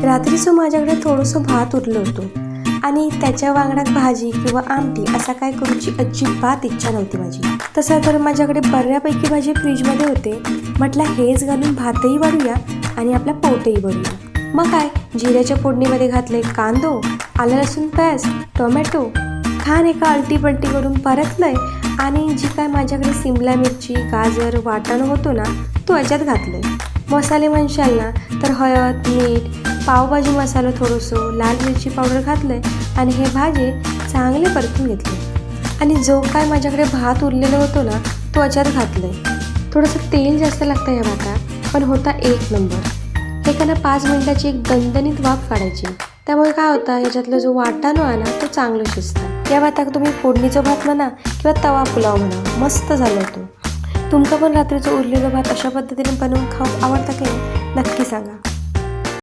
रात्रीचं माझ्याकडे थोडंसं भात उरलं होतं आणि त्याच्या वांगडात भाजी किंवा आमटी असा काय करूची अजिबात इच्छा नव्हती माझी. तसं तर माझ्याकडे बऱ्यापैकी भाजी फ्रीजमध्ये होते. म्हटलं हेच घालून भातही वाढूया आणि आपला पोटही भरूया. मग काय, जिऱ्याच्या फोडणीमध्ये घातले कांदो, आलं लसूण पेस्ट, टोमॅटो, छान एका आलटी पलटी करून परतलंय आणि जी काय माझ्याकडे सिमला मिरची, गाजर, वाटाणा होतो ना तो याच्यात घातलंय. मसाले म्हणशाल ना तर हळद, मीठ, पावभाजी मसाला थोडंसं, लाल मिरची पावडर घातलंय आणि हे भाजी चांगले परतून घेतले. आणि जो काय माझ्याकडे भात उरलेला होतो ना तो याच्यात घातलंय. थोडंसं तेल जास्त लागतं या भातात, पण होता एक नंबर. एकानं 5 मिनिटाची एक दणदणीत वाफ काढायची. त्यामुळे काय होतं, याच्यातला जो वाटाणा आहे ना तो चांगलं शिजतं. या भाताक तुम्ही फोडणीचा भात म्हणा किंवा तवा पुलाव म्हणा, मस्त झालं होतं. तुमका पण रात्रीचं उरलेलं भात अशा पद्धतीने बनवून खाऊ आवडतं की नाही नक्की सांगा.